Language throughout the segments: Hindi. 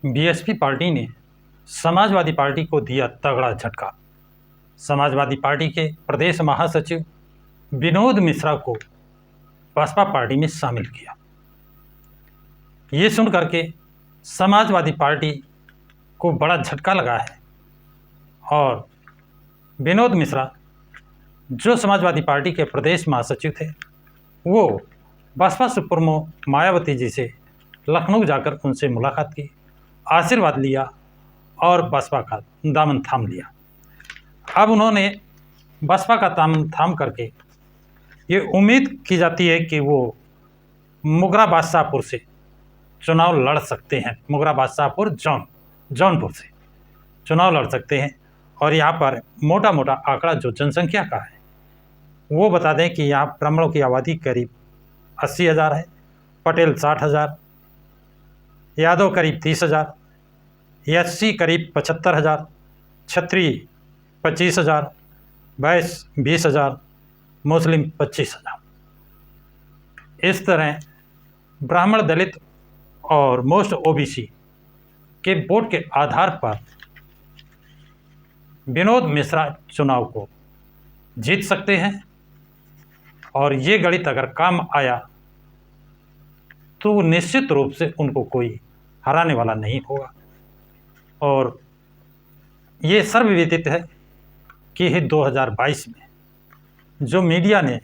बीएसपी पार्टी ने समाजवादी पार्टी को दिया तगड़ा झटका। समाजवादी पार्टी के प्रदेश महासचिव विनोद मिश्रा को बसपा पार्टी में शामिल किया। ये सुन करके समाजवादी पार्टी को बड़ा झटका लगा है और विनोद मिश्रा जो समाजवादी पार्टी के प्रदेश महासचिव थे वो बसपा सुप्रीमो मायावती जी से लखनऊ जाकर उनसे मुलाकात की, आशीर्वाद लिया और बसपा का दामन थाम लिया। अब उन्होंने बसपा का दामन थाम करके ये उम्मीद की जाती है कि वो मुगरा बादशाहपुर से चुनाव लड़ सकते हैं। मुगरा बादशाहपुर जौनपुर से चुनाव लड़ सकते हैं और यहाँ पर मोटा मोटा आंकड़ा जो जनसंख्या का है वो बता दें कि यहाँ ब्राह्मणों की आबादी करीब 80,000 है, पटेल 60,000, यादव करीब 30,000, एससी करीब 75,000, क्षत्रिय 25,000, वैश्य 20,000, मुस्लिम 25,000। इस तरह ब्राह्मण, दलित और मोस्ट ओबीसी के वोट के आधार पर विनोद मिश्रा चुनाव को जीत सकते हैं और ये गणित अगर काम आया तो निश्चित रूप से उनको कोई हराने वाला नहीं होगा। और ये सर्वविदित है कि 2022 में जो मीडिया ने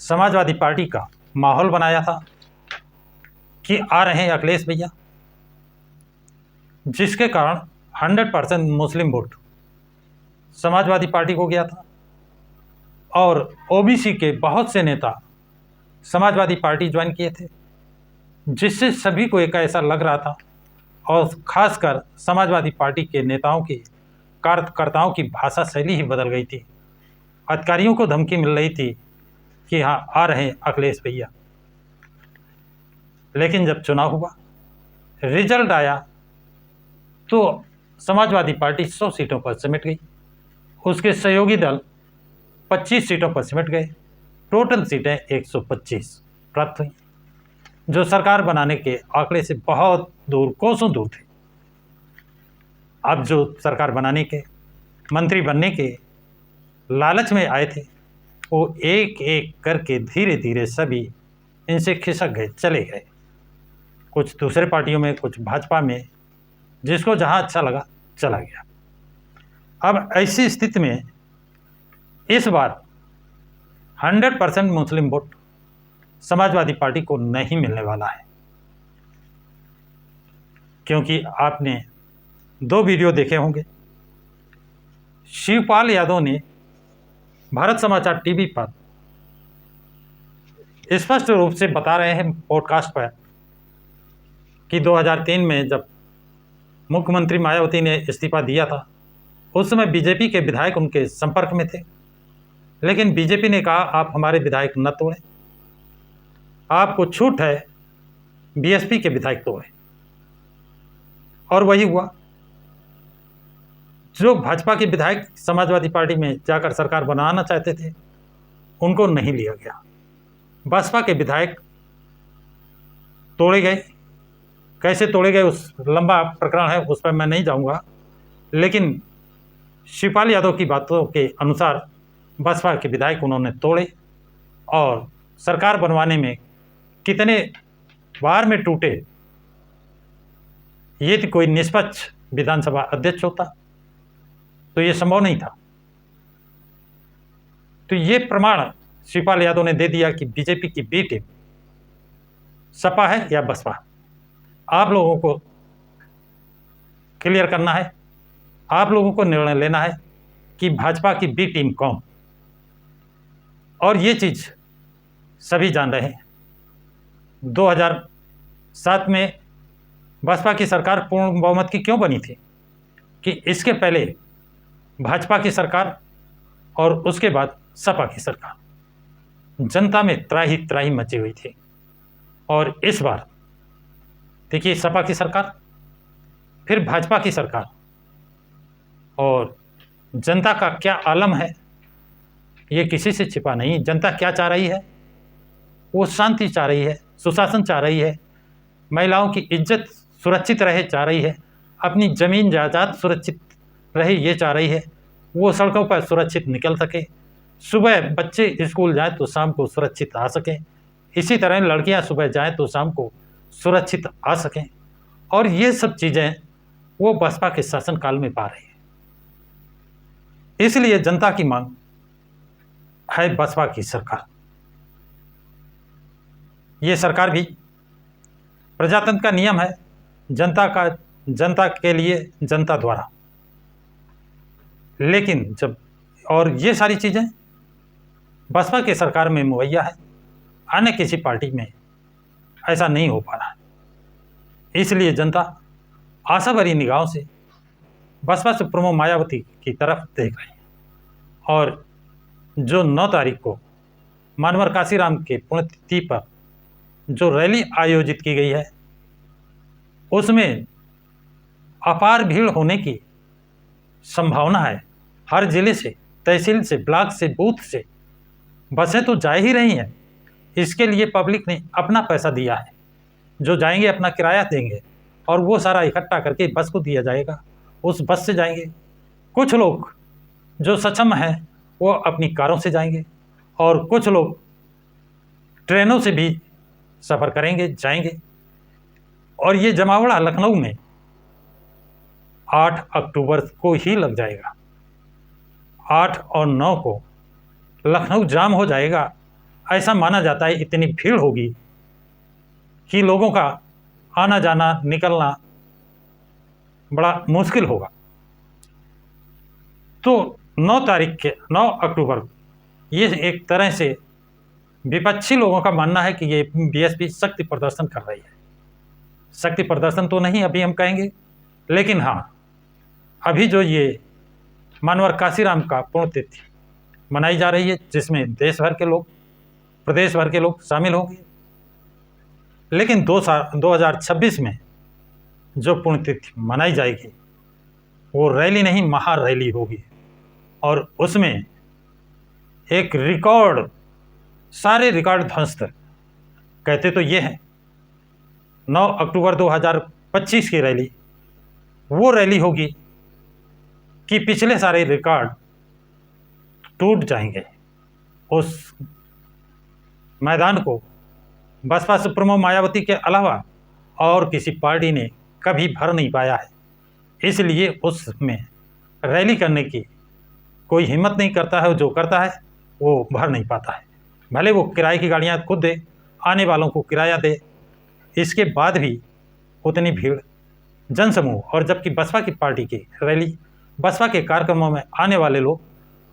समाजवादी पार्टी का माहौल बनाया था कि आ रहे हैं अखिलेश भैया, जिसके कारण 100% मुस्लिम वोट समाजवादी पार्टी को गया था और ओबीसी के बहुत से नेता समाजवादी पार्टी ज्वाइन किए थे, जिससे सभी को एक ऐसा लग रहा था और ख़ासकर समाजवादी पार्टी के नेताओं की कार्यकर्ताओं की भाषा शैली ही बदल गई थी। अधिकारियों को धमकी मिल रही थी कि हाँ आ रहे हैं अखिलेश भैया। लेकिन जब चुनाव हुआ, रिजल्ट आया तो समाजवादी पार्टी 100 सीटों पर सिमट गई, उसके सहयोगी दल 25 सीटों पर सिमट गए। टोटल सीटें 125 प्राप्त हुई, जो सरकार बनाने के आंकड़े से बहुत दूर, कोसों दूर थे। अब जो सरकार बनाने के, मंत्री बनने के लालच में आए थे वो एक एक करके धीरे धीरे सभी इनसे खिसक गए, चले गए। कुछ दूसरे पार्टियों में, कुछ भाजपा में, जिसको जहां अच्छा लगा चला गया। अब ऐसी स्थिति में इस बार 100% मुस्लिम वोट समाजवादी पार्टी को नहीं मिलने वाला है, क्योंकि आपने 2 वीडियो देखे होंगे। शिवपाल यादव ने भारत समाचार टीवी पर स्पष्ट रूप से बता रहे हैं पॉडकास्ट पर कि 2003 में जब मुख्यमंत्री मायावती ने इस्तीफा दिया था उस समय बीजेपी के विधायक उनके संपर्क में थे, लेकिन बीजेपी ने कहा आप हमारे विधायक न तोड़ें, आपको छूट है बीएसपी के विधायक तोड़ें। और वही हुआ। जो भाजपा के विधायक समाजवादी पार्टी में जाकर सरकार बनाना चाहते थे उनको नहीं लिया गया। बसपा के विधायक तोड़े गए। कैसे तोड़े गए उस लंबा प्रकरण है, उस पर मैं नहीं जाऊंगा, लेकिन शिवपाल यादव की बातों के अनुसार बसपा के विधायक उन्होंने तोड़े और सरकार बनवाने में कितने बार में टूटे। ये तो कोई निष्पक्ष विधानसभा अध्यक्ष होता तो ये संभव नहीं था। तो ये प्रमाण शिवपाल यादव ने दे दिया कि बीजेपी की बी टीम सपा है या बसपा। आप लोगों को क्लियर करना है, आप लोगों को निर्णय लेना है कि भाजपा की बी टीम कौन। और ये चीज़ सभी जान रहे हैं। 2007 में बसपा की सरकार पूर्ण बहुमत की क्यों बनी थी कि इसके पहले भाजपा की सरकार और उसके बाद सपा की सरकार, जनता में त्राही त्राही मची हुई थी। और इस बार देखिए सपा की सरकार, फिर भाजपा की सरकार, और जनता का क्या आलम है ये किसी से छिपा नहीं। जनता क्या चाह रही है, वो शांति चाह रही है, सुशासन चाह रही है, महिलाओं की इज्जत सुरक्षित रहे चाह रही है, अपनी ज़मीन जायदाद सुरक्षित रहे ये चाह रही है, वो सड़कों पर सुरक्षित निकल सके, सुबह बच्चे स्कूल जाएँ तो शाम को सुरक्षित आ सकें, इसी तरह लड़कियां सुबह जाएँ तो शाम को सुरक्षित आ सकें। और ये सब चीज़ें वो बसपा के शासनकाल में पा रही है। इसलिए जनता की मांग है बसपा की सरकार। ये सरकार भी, प्रजातंत्र का नियम है, जनता के लिए जनता द्वारा, लेकिन जब और ये सारी चीज़ें बसपा के सरकार में मुहैया है, अन्य किसी पार्टी में ऐसा नहीं हो पा रहा है। इसलिए जनता आशा भरी निगाहों से बसपा सुप्रीमो मायावती की तरफ देख रही है। और जो 9 तारीख को मानवर काशीराम के पुण्यतिथि पर जो रैली आयोजित की गई है, उसमें अपार भीड़ होने की संभावना है। हर जिले से, तहसील से, ब्लॉक से, बूथ से बसें तो जा ही रही हैं। इसके लिए पब्लिक ने अपना पैसा दिया है, जो जाएंगे अपना किराया देंगे और वो सारा इकट्ठा करके बस को दिया जाएगा, उस बस से जाएंगे। कुछ लोग जो सक्षम हैं वो अपनी कारों से जाएंगे और कुछ लोग ट्रेनों से भी सफ़र करेंगे, जाएंगे। और ये जमावड़ा लखनऊ में 8 अक्टूबर को ही लग जाएगा। 8 और 9 को लखनऊ जाम हो जाएगा। ऐसा माना जाता है इतनी भीड़ होगी कि लोगों का आना जाना, निकलना बड़ा मुश्किल होगा। तो 9 अक्टूबर ये एक तरह से विपक्षी लोगों का मानना है कि ये बीएसपी शक्ति प्रदर्शन कर रही है। शक्ति प्रदर्शन तो नहीं अभी हम कहेंगे, लेकिन हाँ, अभी जो ये मानवर काशीराम का पुण्यतिथि मनाई जा रही है, जिसमें देश भर के लोग, प्रदेश भर के लोग शामिल होंगे। लेकिन 2026 में जो पुण्यतिथि मनाई जाएगी वो रैली नहीं, महा रैली होगी। और उसमें एक रिकॉर्ड, सारे रिकॉर्ड ध्वस्त कहते तो ये हैं। 9 अक्टूबर 2025 की रैली वो रैली होगी कि पिछले सारे रिकॉर्ड टूट जाएंगे। उस मैदान को बसपा सुप्रीमो मायावती के अलावा और किसी पार्टी ने कभी भर नहीं पाया है। इसलिए उसमें रैली करने की कोई हिम्मत नहीं करता है, जो करता है वो भर नहीं पाता है। भले वो किराए की गाड़ियाँ खुद दे, आने वालों को किराया दे, इसके बाद भी उतनी भीड़, जनसमूह। और जबकि बसपा की पार्टी की रैली, बसपा के कार्यक्रमों में आने वाले लोग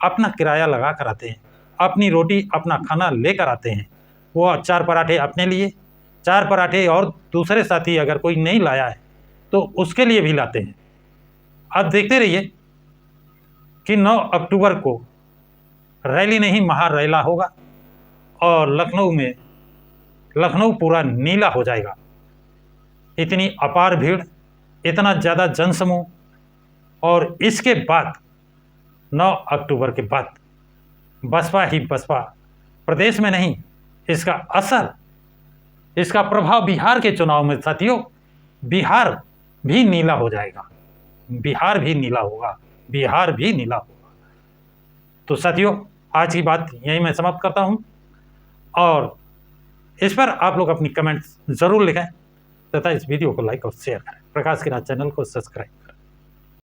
अपना किराया लगा कर आते हैं, अपनी रोटी, अपना खाना लेकर आते हैं। वो 4 पराठे अपने लिए, 4 पराठे और दूसरे साथी अगर कोई नहीं लाया है तो उसके लिए भी लाते हैं। अब देखते रहिए कि 9 अक्टूबर को रैली नहीं, महा रैला होगा और लखनऊ पूरा नीला हो जाएगा। इतनी अपार भीड़, इतना ज़्यादा जनसमूह। और इसके बाद 9 अक्टूबर के बाद बसपा ही बसपा, प्रदेश में नहीं, इसका असर, इसका प्रभाव बिहार के चुनाव में साथियों, बिहार भी नीला हो जाएगा। बिहार भी नीला होगा, बिहार भी नीला होगा। तो साथियों, आज की बात यहीं मैं समाप्त करता हूं और इस पर आप लोग अपनी कमेंट्स ज़रूर लिखें तथा इस वीडियो को लाइक और शेयर करें। प्रकाश किरात चैनल को सब्सक्राइब